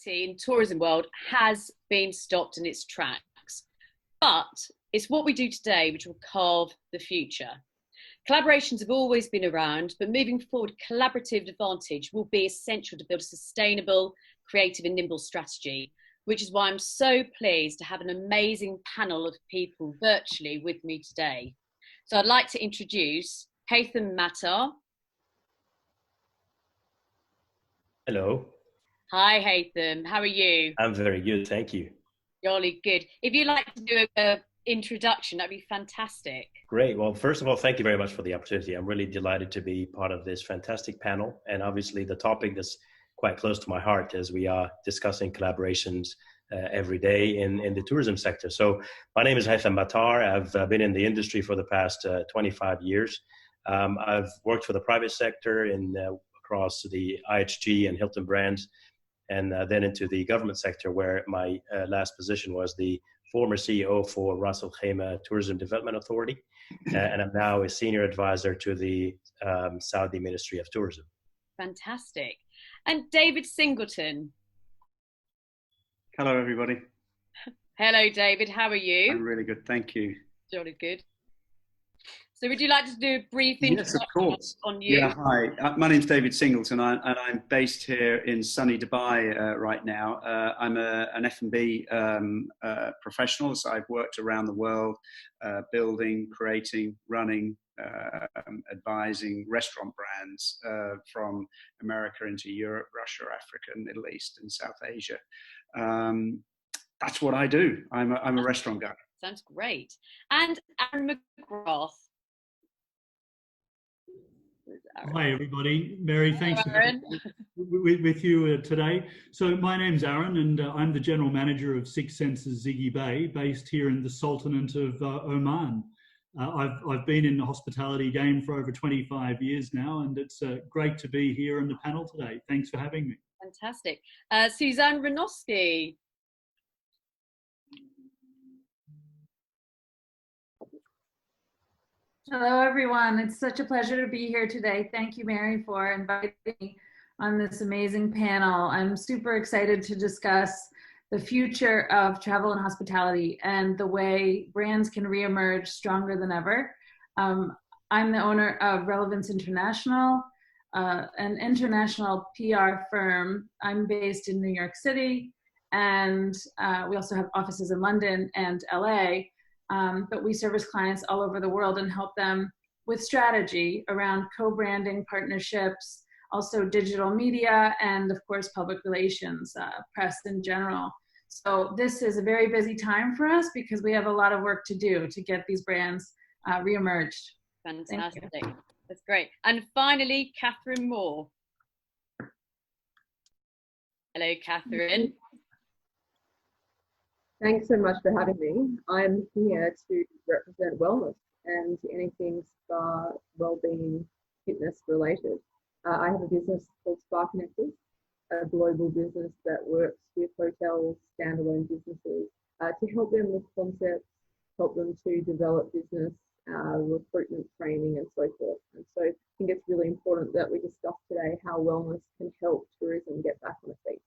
In tourism world has been stopped in its tracks, but it's what we do today which will carve the future. Collaborations have always been around, but moving forward, collaborative advantage will be essential to build a sustainable, creative and nimble strategy, which is why I'm so pleased to have an amazing panel of people virtually with me today. So I'd like to introduce Haytham Mattar. Hello. Hi Haytham, how are you? I'm very good, thank you. Jolly good. If you'd like to do a introduction, that'd be fantastic. Great. Well, first of all, thank you very much for the opportunity. I'm really delighted to be part of this fantastic panel. And obviously the topic that's quite close to my heart as we are discussing collaborations every day in the tourism sector. So my name is Haytham Mattar. I've been in the industry for the past 25 years. I've worked for the private sector across the IHG and Hilton brands, and then into the government sector, where my last position was the former CEO for Ras Al Khaimah Tourism Development Authority, and I'm now a senior advisor to the Saudi Ministry of Tourism. Fantastic. And David Singleton. Hello, everybody. Hello, David. How are you? I'm really good, thank you. Jolly good. So would you like to do a brief introduction Yes, of course. On you? Yeah, hi. My name's David Singleton, and I'm based here in sunny Dubai right now. I'm an F&B professional, so I've worked around the world building, creating, running, advising restaurant brands from America into Europe, Russia, Africa, Middle East, and South Asia. That's what I do. I'm a restaurant guy. Sounds great. And Aaron McGrath. Hi everybody, Mary, thanks for having me with you today. So my name's Aaron and I'm the General Manager of Six Senses Ziggy Bay, based here in the Sultanate of Oman. I've been in the hospitality game for over 25 years now, and it's great to be here on the panel today. Thanks for having me. Fantastic. Suzanne Renowski. Hello, everyone. It's such a pleasure to be here today. Thank you, Mary, for inviting me on this amazing panel. I'm super excited to discuss the future of travel and hospitality and the way brands can reemerge stronger than ever. I'm the owner of Relevance International, an international PR firm. I'm based in New York City, and we also have offices in London and LA. But we service clients all over the world and help them with strategy around co-branding partnerships, also digital media, and of course, public relations, press in general. So this is a very busy time for us because we have a lot of work to do to get these brands reemerged. Fantastic. That's great. And finally, Catherine Moore. Hello, Catherine. Thanks so much for having me. I'm here to represent wellness and anything spa, wellbeing, fitness related. I have a business called Spa Connectors, a global business that works with hotels, standalone businesses, to help them with concepts, help them to develop business, recruitment, training, and so forth. And so I think it's really important that we discuss today how wellness can help tourism get back on its feet.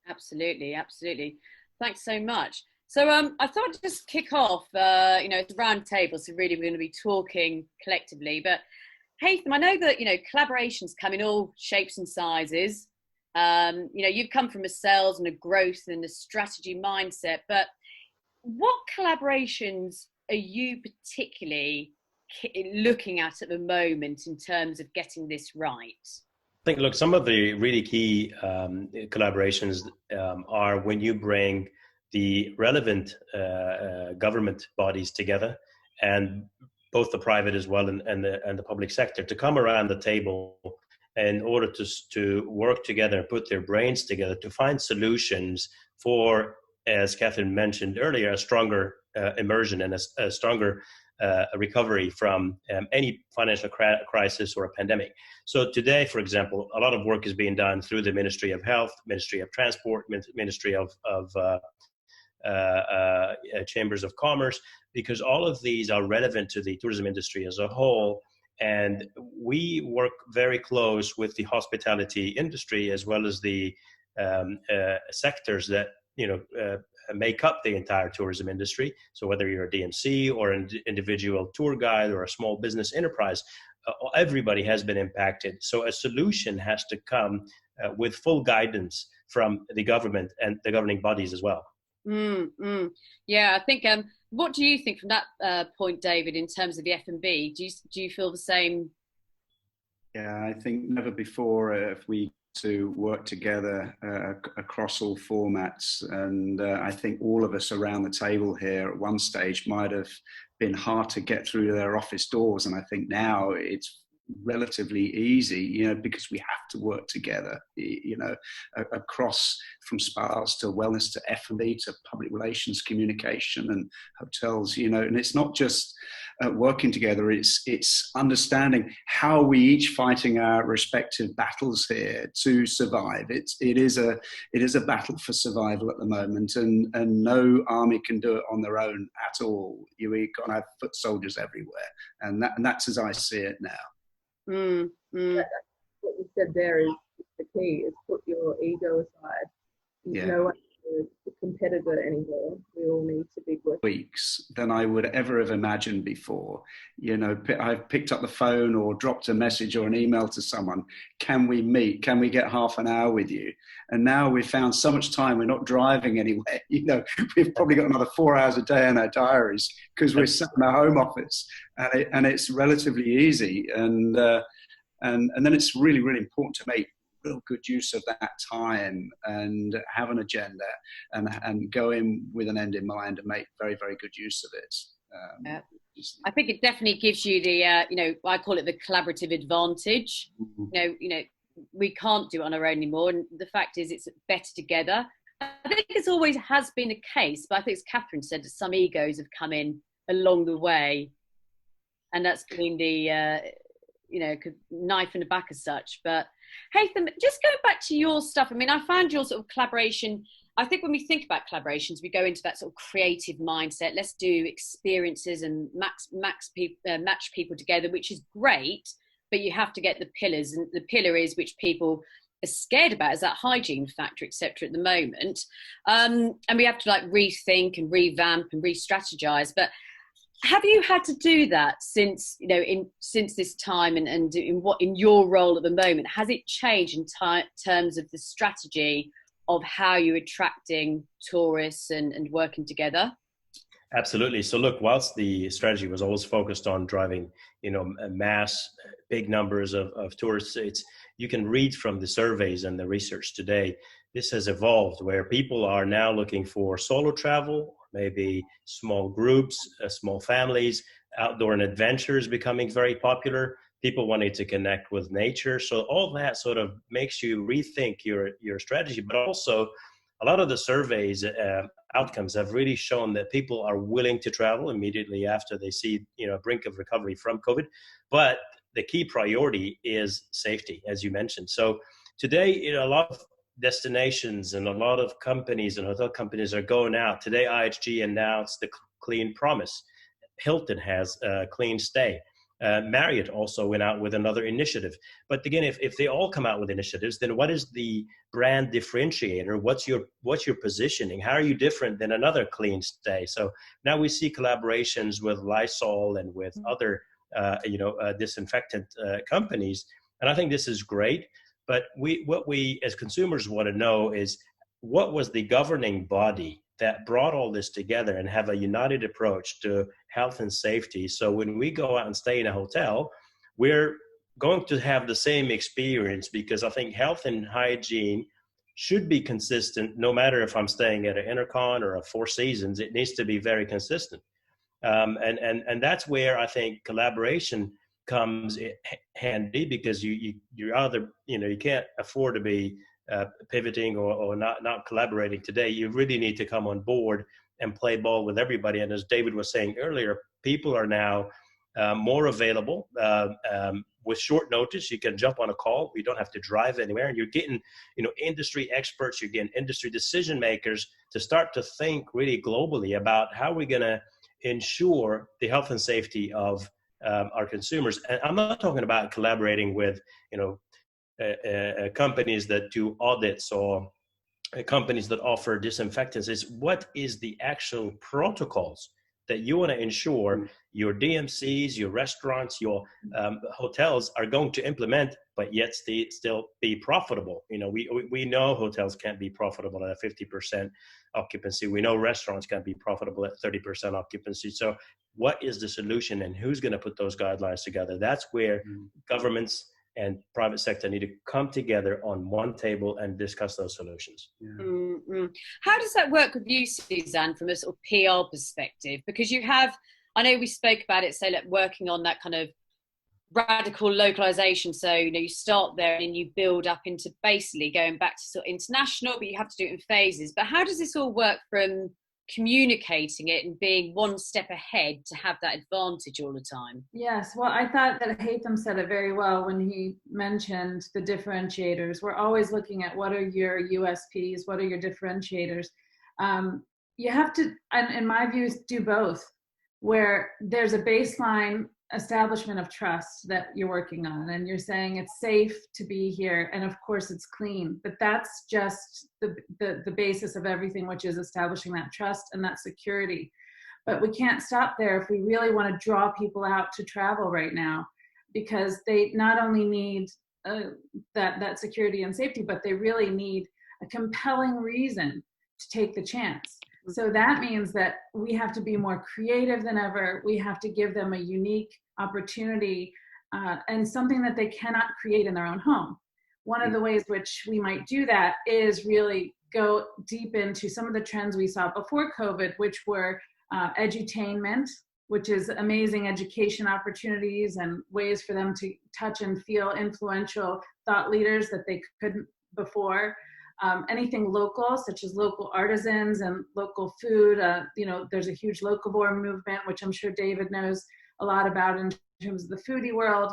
Absolutely, absolutely. Thanks so much. So I thought I'd just kick off, it's a round table, so really we're going to be talking collectively. But Haytham, I know that, collaborations come in all shapes and sizes. You've come from a sales and a growth and a strategy mindset, but what collaborations are you particularly looking at the moment in terms of getting this right? I think, look, some of the really key collaborations are when you bring the relevant government bodies together, and both the private as well and the public sector, to come around the table in order to work together and put their brains together to find solutions for, as Catherine mentioned earlier, a stronger immersion and a stronger recovery from any financial crisis or a pandemic. So today, for example, a lot of work is being done through the Ministry of Health, Ministry of Transport, Ministry of Chambers of Commerce, because all of these are relevant to the tourism industry as a whole. And we work very close with the hospitality industry as well as the sectors that make up the entire tourism industry. So whether you're a DMC or an individual tour guide or a small business enterprise, everybody has been impacted. So a solution has to come with full guidance from the government and the governing bodies as well. Yeah, I think. What do you think from that point, David, in terms of the F&B? Do you feel the same? Yeah, I think never before if we to work together across all formats, and I think all of us around the table here at one stage might have been hard to get through their office doors, and I think now it's relatively easy, because we have to work together, across from spas to wellness to F&B to public relations, communication and hotels, and it's not just working together, it's understanding how we each fighting our respective battles here to survive. It is a battle for survival at the moment, and no army can do it on their own at all. We've got to have foot soldiers everywhere, and that's as I see it now. What you said there is the key, is put your ego aside. No one is a competitor anymore. We all need to be working. Weeks than I would ever have imagined before. I've picked up the phone or dropped a message or an email to someone. Can we meet? Can we get half an hour with you? And now we've found so much time. We're not driving anywhere. We've probably got another 4 hours a day in our diaries because we're sat in our home office, and it's relatively easy. And then it's really, really important to make real good use of that time and have an agenda and go in with an end in mind and make very, very good use of it. I think it definitely gives you the, I call it the collaborative advantage. We can't do it on our own anymore. And the fact is it's better together. I think it's always has been the case, but I think as Catherine said, that some egos have come in along the way, and that's been the, knife in the back as such. But Haytham, just going back to your stuff, I found your sort of collaboration. I think when we think about collaborations, we go into that sort of creative mindset. Let's do experiences and match people together, which is great, but you have to get the pillars. And the pillar is, which people are scared about, is that hygiene factor, etc. at the moment. And we have to rethink and revamp and re-strategize. But have you had to do that since this time, and in your role at the moment? Has it changed in terms of the strategy of how you're attracting tourists and working together? Absolutely. So look, whilst the strategy was always focused on driving, mass, big numbers of tourists, you can read from the surveys and the research today, this has evolved where people are now looking for solo travel, maybe small groups, small families, outdoor and adventures becoming very popular, people wanting to connect with nature. So all that sort of makes you rethink your strategy, but also a lot of the surveys outcomes have really shown that people are willing to travel immediately after they see, a brink of recovery from COVID. But the key priority is safety, as you mentioned. So today, a lot of destinations and a lot of companies and hotel companies are going out. Today, IHG announced the Clean Promise. Hilton has a Clean Stay. Marriott also went out with another initiative. But again, if they all come out with initiatives, then what is the brand differentiator? What's your positioning? How are you different than another Clean Stay? So now we see collaborations with Lysol and with other disinfectant companies, and I think this is great. But what we as consumers want to know is, what was the governing body that brought all this together and have a united approach to health and safety? So when we go out and stay in a hotel, we're going to have the same experience, because I think health and hygiene should be consistent no matter if I'm staying at an Intercon or a Four Seasons. It needs to be very consistent. And that's where I think collaboration comes handy, because you're either, you can't afford to be pivoting or not collaborating today. You really need to come on board and play ball with everybody. And as David was saying earlier, people are now more available with short notice. You can jump on a call. We don't have to drive anywhere. And you're getting, industry experts, you're getting industry decision makers to start to think really globally about how we're going to ensure the health and safety of our consumers. And I'm not talking about collaborating with, companies that do audits or companies that offer disinfectants is what is the actual protocols that you want to ensure your DMCs, your restaurants, your hotels are going to implement, but yet still be profitable. You know, we know hotels can't be profitable at a 50% occupancy. We know restaurants can't be profitable at 30% occupancy. So what is the solution, and who's going to put those guidelines together? That's where governments and private sector need to come together on one table and discuss those solutions. How does that work with you, Suzanne, from a sort of PR perspective? Because you have, I know we spoke about it, so like working on that kind of radical localization. So, you know, you start there and you build up into basically going back to sort of international, but you have to do it in phases. But how does this all work from communicating it and being one step ahead to have that advantage all the time? Yes, well, I thought that Haytham said it very well when he mentioned the differentiators. We're always looking at what are your USPs, what are your differentiators. You have to, in my views, do both, where there's a baseline establishment of trust that you're working on, and you're saying it's safe to be here, and of course it's clean, but that's just the basis of everything, which is establishing that trust and that security. But we can't stop there if we really want to draw people out to travel right now, because they not only need that security and safety, but they really need a compelling reason to take the chance. So that means that we have to be more creative than ever. We have to give them a unique opportunity and something that they cannot create in their own home. One of the ways which we might do that is really go deep into some of the trends we saw before COVID, which were edutainment, which is amazing education opportunities and ways for them to touch and feel influential thought leaders that they couldn't before. Anything local, such as local artisans and local food. You know, there's a huge locavore movement, which I'm sure David knows a lot about in terms of the foodie world.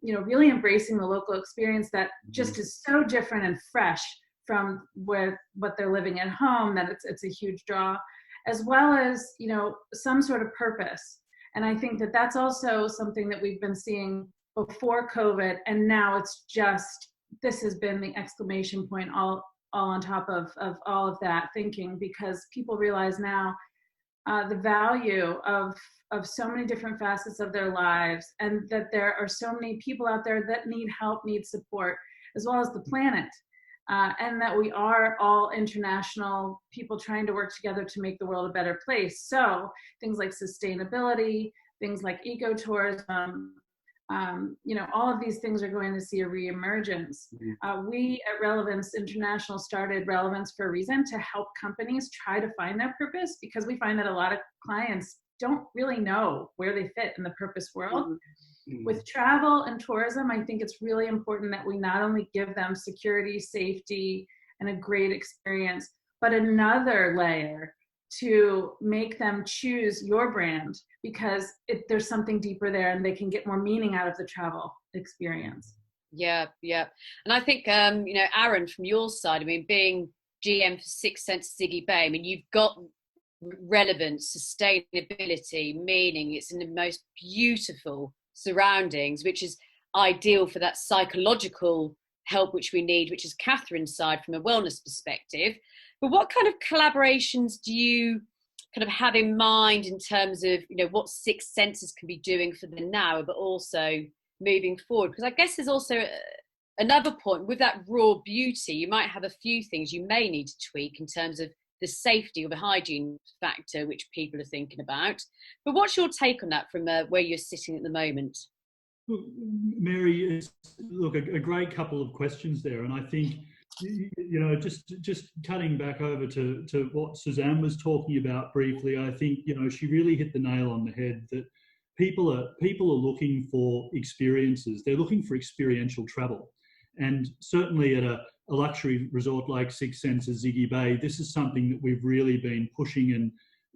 You know, really embracing the local experience that just is so different and fresh from what they're living at home, that it's a huge draw, as well as, you know, some sort of purpose. And I think that that's also something that we've been seeing before COVID, and now it's just, this has been the exclamation point all on top of all of that thinking, because people realize now the value of so many different facets of their lives, and that there are so many people out there that need help, need support, as well as the planet, and that we are all international people trying to work together to make the world a better place. So things like sustainability, things like ecotourism, you know, all of these things are going to see a reemergence. We at Relevance International started Relevance for a reason, to help companies try to find their purpose, because we find that a lot of clients don't really know where they fit in the purpose world. With travel and tourism, I think it's really important that we not only give them security, safety, and a great experience, but another layer to make them choose your brand, because there's something deeper there and they can get more meaning out of the travel experience. Yeah. And I think, you know, Aaron, from your side, I mean, being GM for Six Senses Ziggy Bay, I mean, you've got relevance, sustainability, meaning. It's in the most beautiful surroundings, which is ideal for that psychological help which we need, which is Catherine's side from a wellness perspective. But what kind of collaborations do you kind of have in mind in terms of, you know, what Six Senses can be doing for the now, but also moving forward? Because I guess there's also another point with that raw beauty. You might have a few things you may need to tweak in terms of the safety or the hygiene factor, which people are thinking about. But what's your take on that from where you're sitting at the moment? Look, Mary, is a great couple of questions there, and I think, you know, just cutting back over to what Suzanne was talking about briefly, I think, you know, she really hit the nail on the head, that people are looking for experiences. They're looking for experiential travel, and certainly at a luxury resort like Six Senses Ziggy Bay, this is something that we've really been pushing and,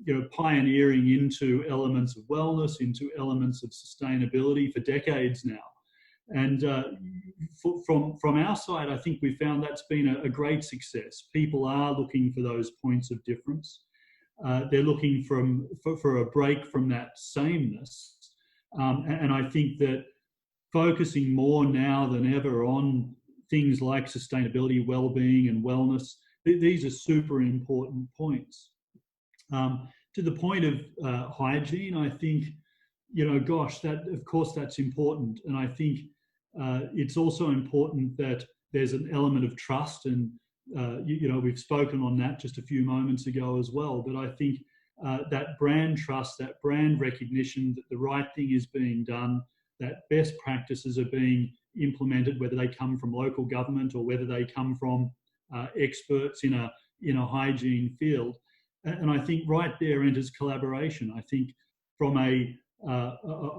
you know, pioneering into elements of wellness, into elements of sustainability for decades now. And from our side, I think we found that's been a great success. People are looking for those points of difference. They're looking for a break from that sameness. And I think that focusing more now than ever on things like sustainability, well-being and wellness These are super important points. To the point of hygiene, I think, gosh, that of course that's important, and I think it's also important that there's an element of trust, and we've spoken on that just a few moments ago as well. But I think that brand trust, that brand recognition that the right thing is being done, that best practices are being implemented, whether they come from local government or whether they come from experts in a hygiene field. And I think right there enters collaboration. I think from a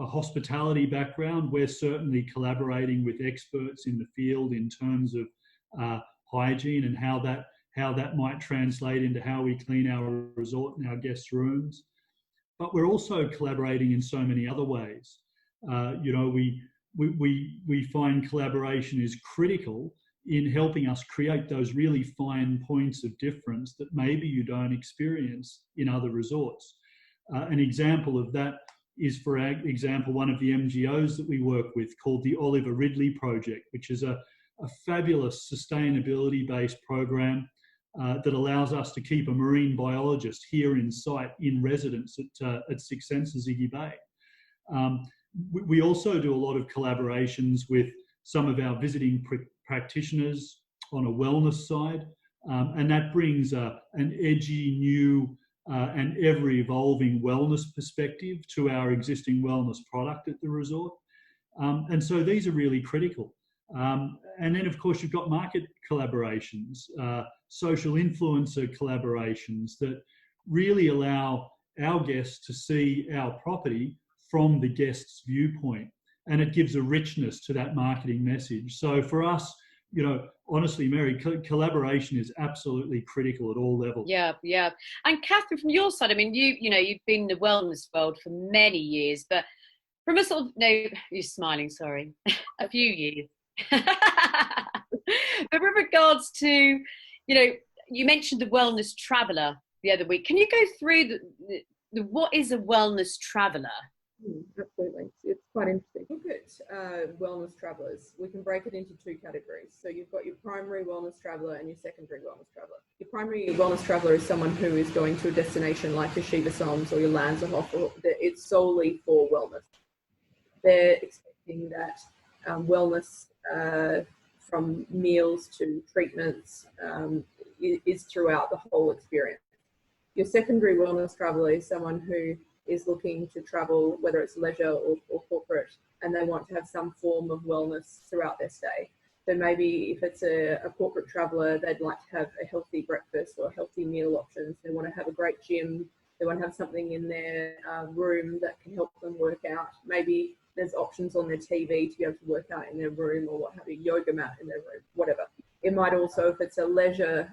hospitality background, we're certainly collaborating with experts in the field in terms of hygiene and how that might translate into how we clean our resort and our guest rooms. But we're also collaborating in so many other ways. We find collaboration is critical in helping us create those really fine points of difference that maybe you don't experience in other resorts. An example of that is, for example, one of the MGOs that we work with called the Oliver Ridley Project, which is a fabulous sustainability-based program that allows us to keep a marine biologist here in site in residence at Six Senses Ziggy Bay. We also do a lot of collaborations with some of our visiting practitioners on a wellness side, and that brings an edgy, new, and ever-evolving wellness perspective to our existing wellness product at the resort. And so these are really critical. And then, of course, you've got market collaborations, social influencer collaborations that really allow our guests to see our property from the guest's viewpoint. And it gives a richness to that marketing message. So for us, honestly, Mary, collaboration is absolutely critical at all levels. Yeah. And Catherine, from your side, I mean, you've been in the wellness world for many years, but from a sort of, no, you're smiling, sorry, a few years. But with regards to, you mentioned the wellness traveller the other week. Can you go through the what is a wellness traveller? Absolutely. It's quite interesting. Look at wellness travellers. We can break it into two categories. So you've got your primary wellness traveller and your secondary wellness traveller. Your primary wellness traveller is someone who is going to a destination like your Shiva Soms or your Lanzarote. It's solely for wellness. They're expecting that wellness from meals to treatments is throughout the whole experience. Your secondary wellness traveller is someone who is looking to travel, whether it's leisure or corporate, and they want to have some form of wellness throughout their stay. So maybe if it's a corporate traveller, they'd like to have a healthy breakfast or healthy meal options. They want to have a great gym. They want to have something in their room that can help them work out. Maybe there's options on their TV to be able to work out in their room, or what have you, yoga mat in their room, whatever. It might also, if it's a leisure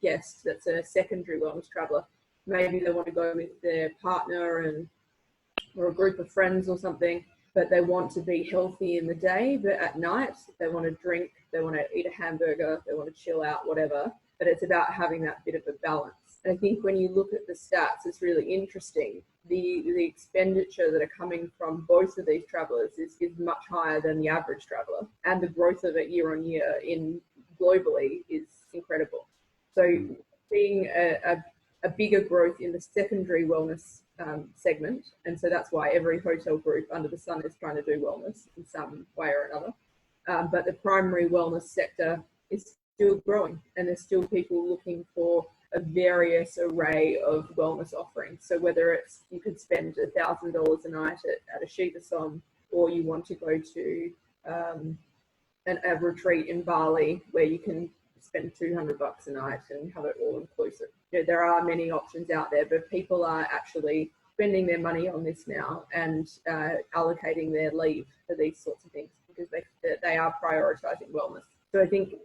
guest that's a secondary wellness traveller, maybe they want to go with their partner or a group of friends or something, but they want to be healthy in the day, but at night they want to drink, they want to eat a hamburger, they want to chill out, whatever. But it's about having that bit of a balance. And I think when you look at the stats, it's really interesting. The expenditure that are coming from both of these travellers is much higher than the average traveller, and the growth of it year on year globally is incredible. So seeing a bigger growth in the secondary wellness segment, and so that's why every hotel group under the sun is trying to do wellness in some way or another. But the primary wellness sector is still growing, and there's still people looking for a various array of wellness offerings. So whether it's you could spend $1,000 a night at a Shiva Som, or you want to go to a retreat in Bali where you can spend $200 a night and have it all inclusive. There are many options out there, but people are actually spending their money on this now and allocating their leave for these sorts of things because they are prioritizing wellness. So I think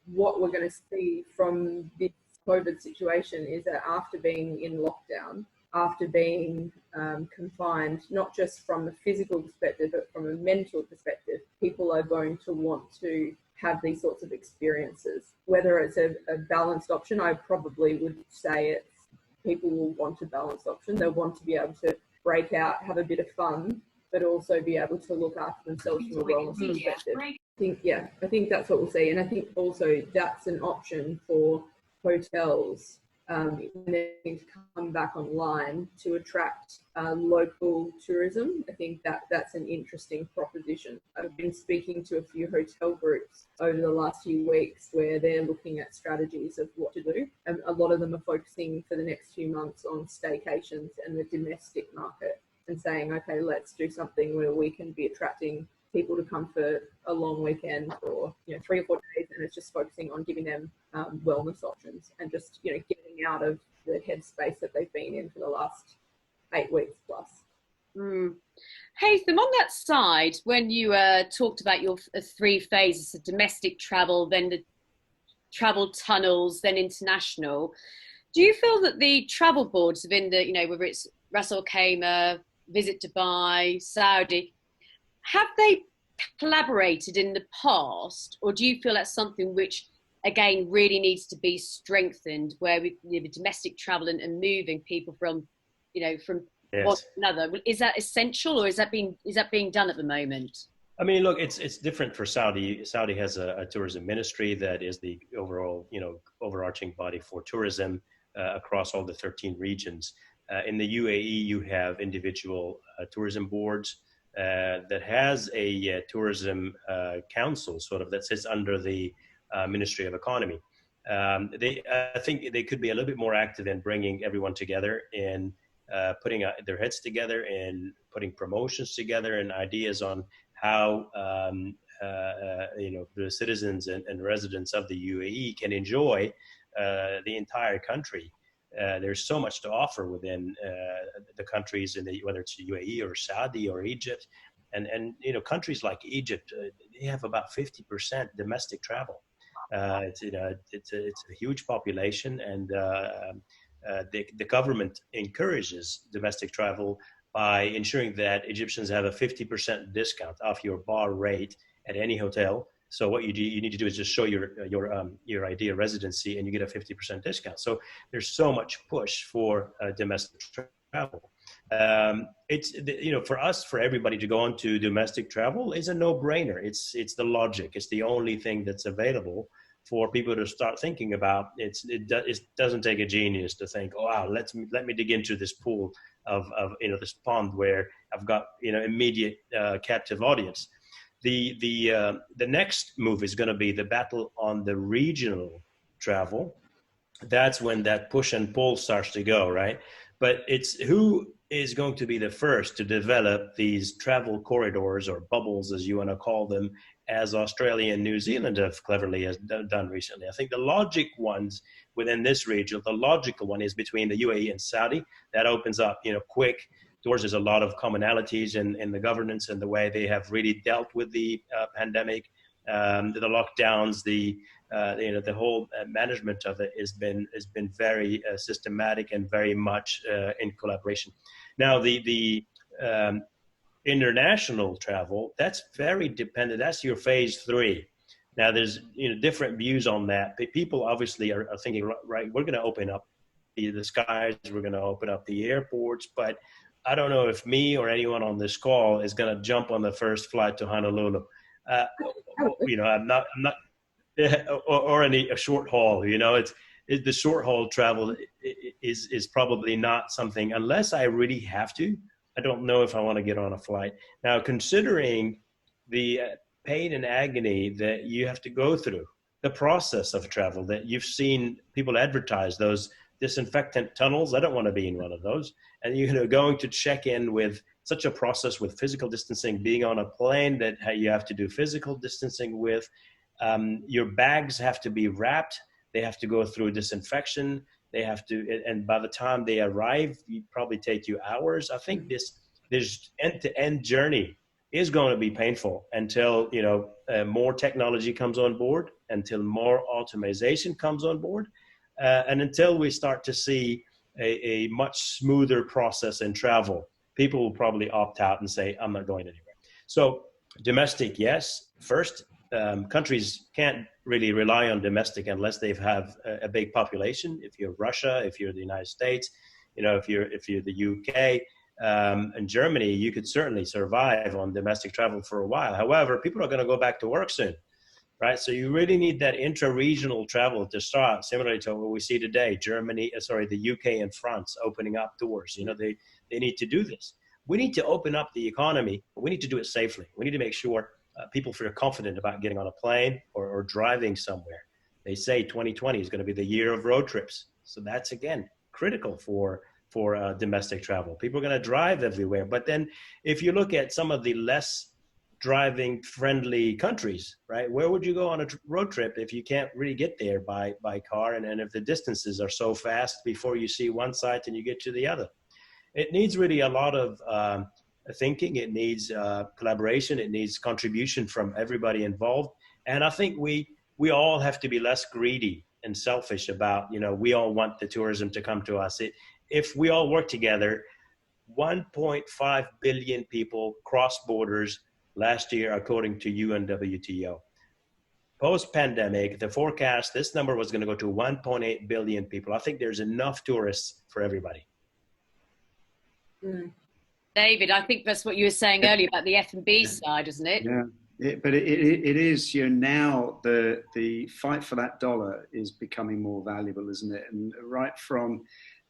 what we're going to see from this COVID situation is that after being in lockdown, after being confined, not just from a physical perspective, but from a mental perspective, people are going to want to have these sorts of experiences. Whether it's a balanced option, I probably would say people will want a balanced option. They'll want to be able to break out, have a bit of fun, but also be able to look after themselves from a wellness perspective. I think that's what we'll see. And I think also that's an option for hotels needing to come back online to attract local tourism. I think that's an interesting proposition. I've been speaking to a few hotel groups over the last few weeks where they're looking at strategies of what to do. And a lot of them are focusing for the next few months on staycations and the domestic market and saying, okay, let's do something where we can be attracting people to come for a long weekend or 3 or 4 days, and it's just focusing on giving them wellness options and just getting out of the headspace that they've been in for the last 8 weeks plus. Haytham, on that side, when you talked about your 3 phases of domestic travel, then the travel tunnels, then international, do you feel that the travel boards within the, whether it's Ras Al Khaimah, Visit Dubai, Saudi, have they collaborated in the past, or do you feel that's something which, again, really needs to be strengthened, where the domestic travel and moving people from, from Yes. one to another? Is that essential, or is that being done at the moment? I mean, look, it's different for Saudi. Saudi has a tourism ministry that is the overall, overarching body for tourism across all the 13 regions. In the UAE, you have individual tourism boards that has a tourism council, sort of, that sits under the Ministry of Economy. I think they could be a little bit more active in bringing everyone together in putting their heads together and putting promotions together and ideas on how the citizens and residents of the UAE can enjoy the entire country. There's so much to offer within the countries, whether it's UAE or Saudi or Egypt, and countries like Egypt, they have about 50% domestic travel. It's a huge population, and the government encourages domestic travel by ensuring that Egyptians have a 50% discount off your bar rate at any hotel. So what you need to do is just show your ID of residency, and you get a 50% discount. So there's so much push for domestic travel. For us, for everybody to go on to domestic travel is a no-brainer. It's the logic. It's the only thing that's available for people to start thinking about. It doesn't take a genius to think, oh wow, let me dig into this pool of this pond where I've got immediate captive audience. The next move is going to be the battle on the regional travel. That's when that push and pull starts to go, right? But it's who is going to be the first to develop these travel corridors, or bubbles, as you want to call them, as Australia and New Zealand have cleverly done recently. I think the logic ones within this region, the logical one is between the UAE and Saudi. That opens up, quick doors. There's a lot of commonalities in the governance and the way they have really dealt with the pandemic, the lockdowns, the whole management of it has been very systematic and very much in collaboration. Now the international travel, that's very dependent. That's your phase 3. Now there's different views on that. People obviously are thinking, right, we're going to open up the skies, we're going to open up the airports, but I don't know if me or anyone on this call is going to jump on the first flight to Honolulu. I'm not, or a short haul. The short haul travel is probably not something, unless I really have to. I don't know if I want to get on a flight. Now, considering the pain and agony that you have to go through, the process of travel that you've seen people advertise, those disinfectant tunnels, I don't want to be in one of those. And going to check in with such a process with physical distancing, being on a plane that you have to do physical distancing with, your bags have to be wrapped, they have to go through disinfection, they have to, and by the time they arrive, it probably take you hours. I think this end-to-end journey is going to be painful until more technology comes on board, until more automation comes on board, and until we start to see a much smoother process in travel. People will probably opt out and say, I'm not going anywhere. So domestic, yes, first. Countries can't really rely on domestic unless they have a big population. If you're Russia, if you're the United States, if you're the UK and Germany, you could certainly survive on domestic travel for a while. However, people are going to go back to work soon. right? So you really need that intra-regional travel to start, similarly to what we see today, the UK and France opening up doors. You know, they need to do this. We need to open up the economy, but we need to do it safely. We need to make sure people feel confident about getting on a plane or driving somewhere. They say 2020 is going to be the year of road trips. So that's, again, critical for domestic travel. People are going to drive everywhere. But then if you look at some of the less driving friendly countries, right? Where would you go on a road trip if you can't really get there by car? And if the distances are so fast before you see one site and you get to the other? It needs really a lot of thinking. It needs collaboration. It needs contribution from everybody involved. And I think we all have to be less greedy and selfish about, you know, we all want the tourism to come to us. If we all work together, 1.5 billion people crossed borders last year, according to UNWTO. Post-pandemic, the forecast, this number was going to go to 1.8 billion people. I think there's enough tourists for everybody. David, I think that's what you were saying earlier about the F&B side, isn't it? Yeah, but it is, you know, now the fight for that dollar is becoming more valuable, isn't it? And right from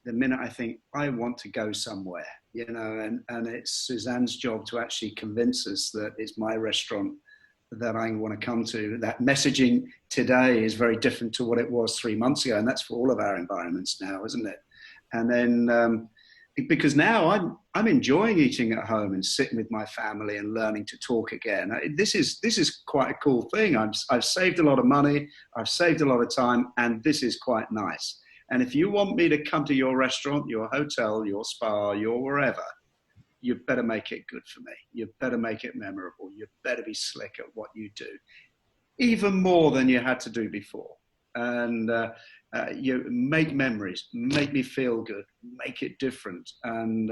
the minute I think I want to go somewhere, you know, and it's Suzanne's job to actually convince us that it's my restaurant that I want to come to. That messaging today is very different to what it was 3 months ago, and that's for all of our environments now, isn't it? And then because now I'm enjoying eating at home and sitting with my family and learning to talk again. This is quite a cool thing. I've saved a lot of money, I've saved a lot of time, and this is quite nice. And if you want me to come to your restaurant, your hotel, your spa, your wherever, you better make it good for me. You better make it memorable. You better be slick at what you do, even more than you had to do before. And you make memories, make me feel good, make it different. And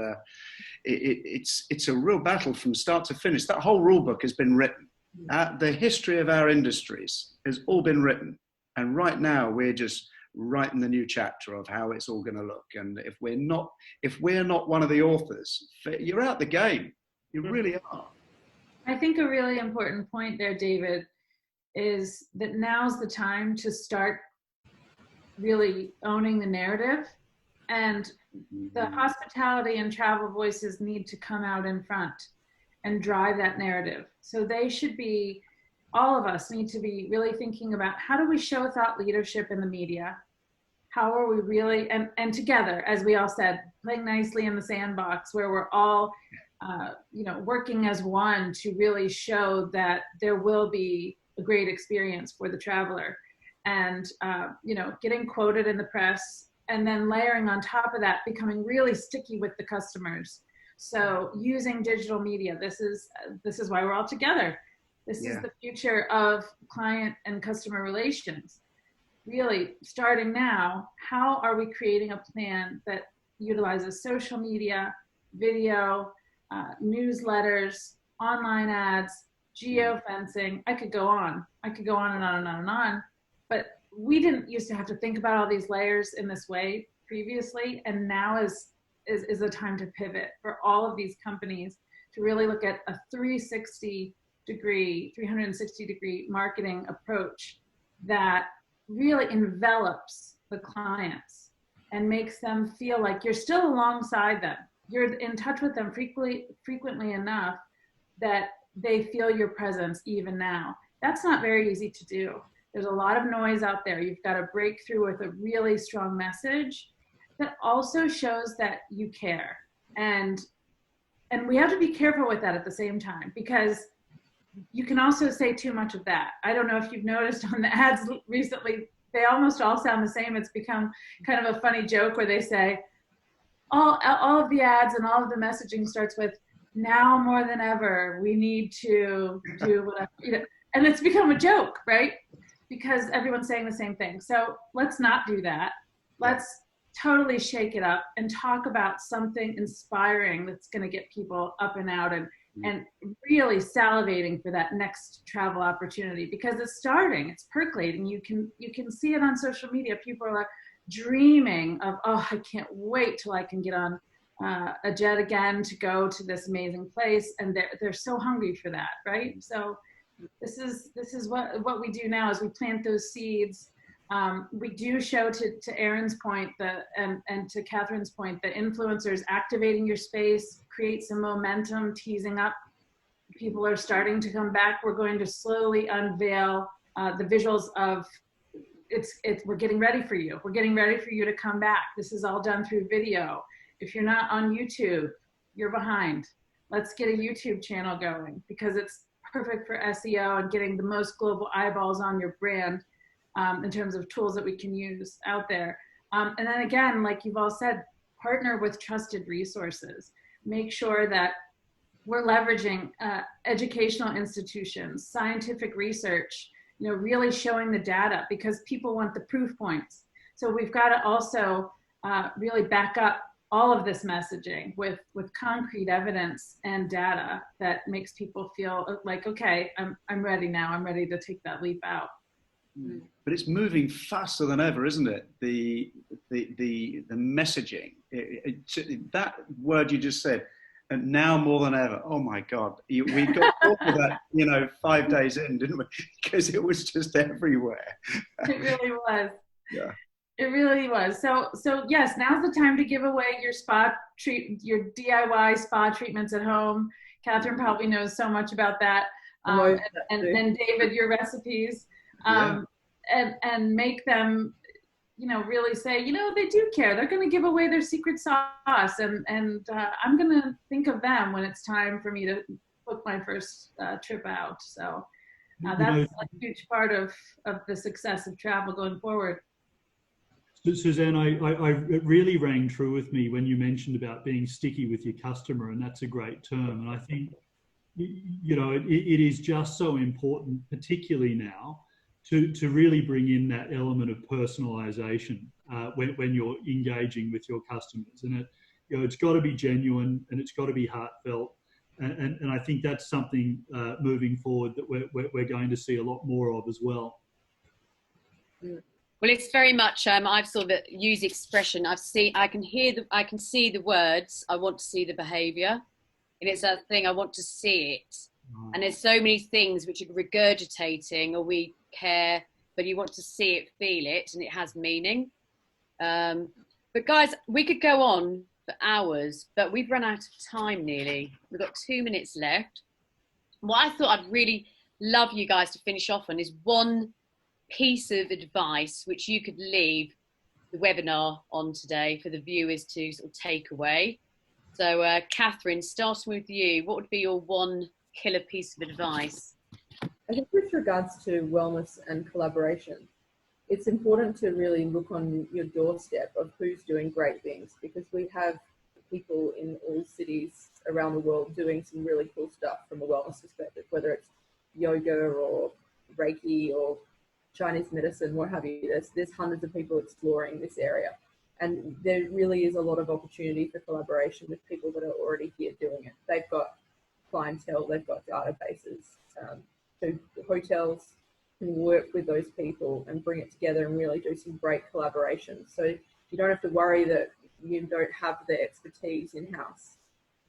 it's a real battle from start to finish. That whole rule book has been written. The history of our industries has all been written. And right now we're just writing the new chapter of how it's all going to look. And if we're not one of the authors, you're out the game. You really are. I think a really important point there, David, is that now's the time to start really owning the narrative, and the hospitality and travel voices need to come out in front and drive that narrative. So they should be, all of us need to be really thinking about, how do we show thought leadership in the media? How are we really, and together, as we all said, playing nicely in the sandbox where we're all working as one to really show that there will be a great experience for the traveler, and getting quoted in the press, and then layering on top of that, becoming really sticky with the customers. So using digital media, this is why we're all together. This is the future of client and customer relations. Really, starting now, how are we creating a plan that utilizes social media, video, newsletters, online ads, geofencing? I could go on and on and on and on. But we didn't used to have to think about all these layers in this way previously, and now is a time to pivot for all of these companies to really look at a 360 degree marketing approach that really envelops the clients and makes them feel like you're still alongside them. You're in touch with them frequently enough that they feel your presence even now. That's not very easy to do. There's a lot of noise out there. You've got to break through with a really strong message that also shows that you care. And we have to be careful with that at the same time, because you can also say too much of that. I don't know if you've noticed on the ads recently, they almost all sound the same. It's become kind of a funny joke where they say, all of the ads and all of the messaging starts with, now more than ever, we need to do whatever, and it's become a joke, right? Because everyone's saying the same thing. So let's not do that. Let's totally shake it up and talk about something inspiring that's going to get people up and out and really salivating for that next travel opportunity, because it's starting, it's percolating. You can see it on social media. People are like dreaming of, oh, I can't wait till I can get on a jet again to go to this amazing place. And they're so hungry for that, right? So This is what we do now is we plant those seeds. We do show to Aaron's point and to Catherine's point, the influencers activating your space, create some momentum, teasing up. People are starting to come back. We're going to slowly unveil the visuals of we're getting ready for you. We're getting ready for you to come back. This is all done through video. If you're not on YouTube, you're behind. Let's get a YouTube channel going because it's perfect for SEO and getting the most global eyeballs on your brand in terms of tools that we can use out there. And then again, like you've all said, partner with trusted resources. Make sure that we're leveraging educational institutions, scientific research, really showing the data because people want the proof points. So we've got to also really back up all of this messaging with concrete evidence and data that makes people feel like, okay, I'm ready now. I'm ready to take that leap out. But it's moving faster than ever, isn't it? The messaging, that word you just said, and now more than ever. Oh my God, we got off of that, 5 days in, didn't we? Because it was just everywhere. It really was. Yeah. It really was. So yes, now's the time to give away your DIY spa treatments at home. Catherine probably knows so much about that. And David, your recipes, and make them, really say, they do care. They're going to give away their secret sauce, and I'm going to think of them when it's time for me to book my first trip out. So that's a huge part of the success of travel going forward. Suzanne, it really rang true with me when you mentioned about being sticky with your customer, and that's a great term. And I think, it is just so important, particularly now, to really bring in that element of personalization when you're engaging with your customers. And it's got to be genuine and it's got to be heartfelt. And I think that's something moving forward that we're going to see a lot more of as well. Well, it's very much. I've sort of used expression. I can see the words. I want to see the behaviour, and it's that thing. I want to see it. And there's so many things which are regurgitating, or we care, but you want to see it, feel it, and it has meaning. But guys, we could go on for hours, but we've run out of time nearly. We've got 2 minutes left. What I thought I'd really love you guys to finish off on is one piece of advice which you could leave the webinar on today for the viewers to sort of take away. So Catherine, starting with you, what would be your one killer piece of advice? I think with regards to wellness and collaboration, it's important to really look on your doorstep of who's doing great things, because we have people in all cities around the world doing some really cool stuff from a wellness perspective, whether it's yoga or Reiki or Chinese medicine, what have you. There's hundreds of people exploring this area, and there really is a lot of opportunity for collaboration with people that are already here doing it. They've got clientele, they've got databases. So hotels can work with those people and bring it together and really do some great collaboration. So you don't have to worry that you don't have the expertise in-house.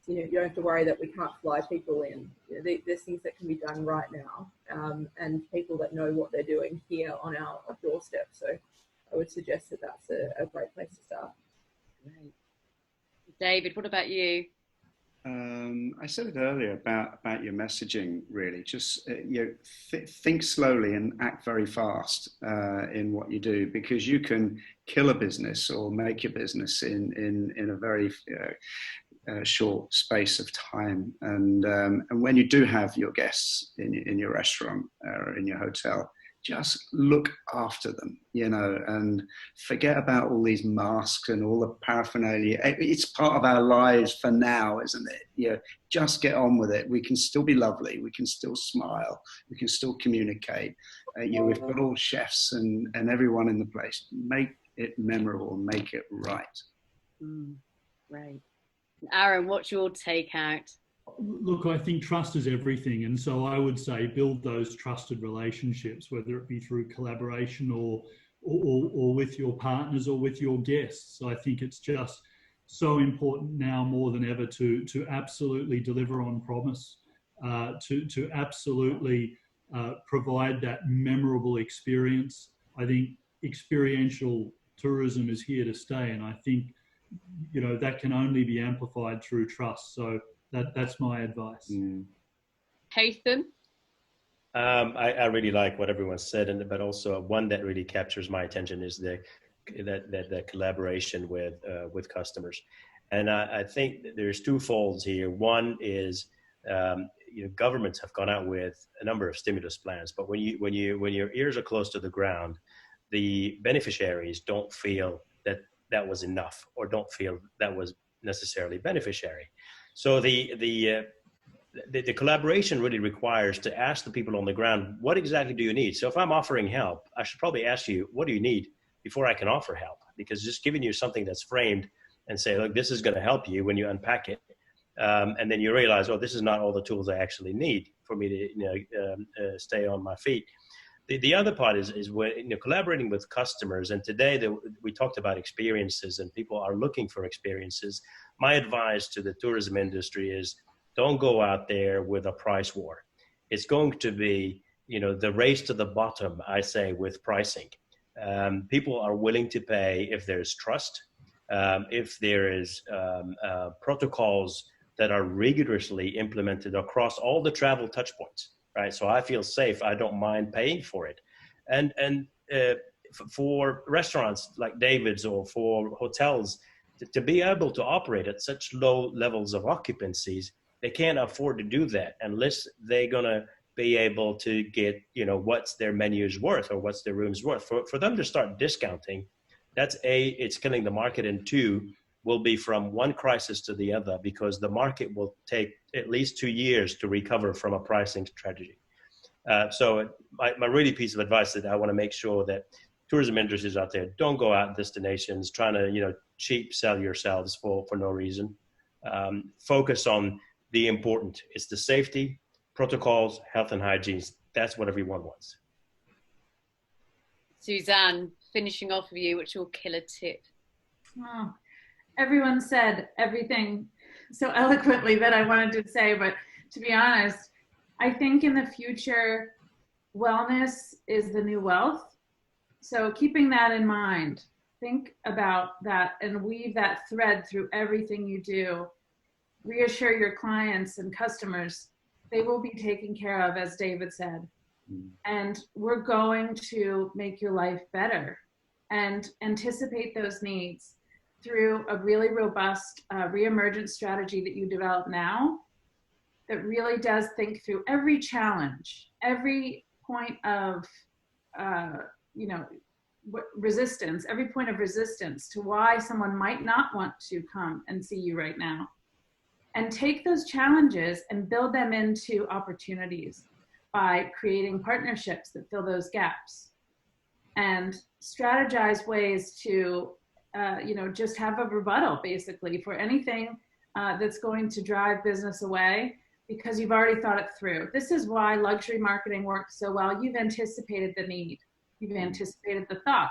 You don't have to worry that we can't fly people in. There's things that can be done right now, and people that know what they're doing here on our doorstep. So I would suggest that that's a great place to start. Great. David, what about you? I said it earlier about your messaging, really. Just think slowly and act very fast in what you do, because you can kill a business or make your business in a very short space of time. And when you do have your guests in your restaurant or in your hotel, just look after them, and forget about all these masks and all the paraphernalia. It's part of our lives for now, isn't it? Just get on with it. We can still be lovely. We can still smile. We can still communicate. We've got all chefs and everyone in the place. Make it memorable. Make it right. Right. Aaron, what's your take out? Look, I think trust is everything. And so I would say build those trusted relationships, whether it be through collaboration or with your partners or with your guests. I think it's just so important now more than ever to absolutely deliver on promise, to absolutely provide that memorable experience. I think experiential tourism is here to stay, and I think, you know, that can only be amplified through trust. So that's my advice. Haytham? I really like what everyone said, but also one that really captures my attention is the collaboration with customers. And I think there's two folds here. One is governments have gone out with a number of stimulus plans, but when your ears are close to the ground, the beneficiaries don't feel that was enough, or don't feel that was necessarily beneficiary. So the collaboration really requires to ask the people on the ground, what exactly do you need? So if I'm offering help, I should probably ask you, what do you need before I can offer help? Because just giving you something that's framed and say, look, this is going to help you, when you unpack it, and then you realize, oh, this is not all the tools I actually need for me to stay on my feet. The other part is when, collaborating with customers. And today we talked about experiences, and people are looking for experiences. My advice to the tourism industry is, don't go out there with a price war. It's going to be, the race to the bottom, I say, with pricing. People are willing to pay if there's trust, if there is protocols that are rigorously implemented across all the travel touchpoints, right? So I feel safe. I don't mind paying for it. And for restaurants like David's, or for hotels, to be able to operate at such low levels of occupancies, they can't afford to do that unless they're going to be able to get, what's their menu's worth, or what's their room's worth. For them to start discounting, that's it's killing the market, and two, will be from one crisis to the other, because the market will take at least 2 years to recover from a pricing strategy. So my really piece of advice that I want to make sure that tourism industries out there, don't go out in destinations trying to, cheap sell yourselves for no reason. Focus on the important. It's the safety, protocols, health and hygiene. That's what everyone wants. Suzanne, finishing off with you, what's your killer tip? Oh, everyone said everything so eloquently that I wanted to say, but to be honest, I think in the future, wellness is the new wealth. So keeping that in mind, think about that and weave that thread through everything you do. Reassure your clients and customers they will be taken care of, as David said. And we're going to make your life better and anticipate those needs through a really robust reemergence strategy that you develop now that really does think through every challenge, every point of resistance, every point of resistance to why someone might not want to come and see you right now. And take those challenges and build them into opportunities by creating partnerships that fill those gaps, and strategize ways to, just have a rebuttal basically for anything that's going to drive business away, because you've already thought it through. This is why luxury marketing works so well. You've anticipated the need, you've anticipated the thought,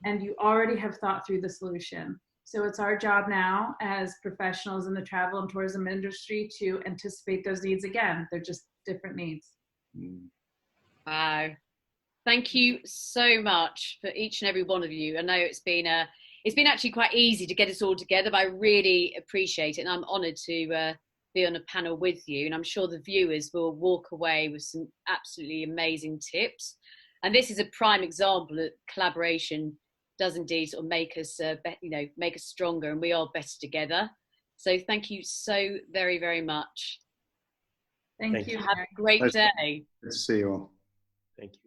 and you already have thought through the solution. So it's our job now as professionals in the travel and tourism industry to anticipate those needs again. They're just different needs. Wow. Thank you so much for each and every one of you. I know it's been actually quite easy to get us all together, but I really appreciate it. And I'm honoured to be on a panel with you. And I'm sure the viewers will walk away with some absolutely amazing tips. And this is a prime example that collaboration does indeed sort of make us stronger, and we are better together. So thank you so very, very much. Thank you. Have a great day. Good to see you all. Thank you.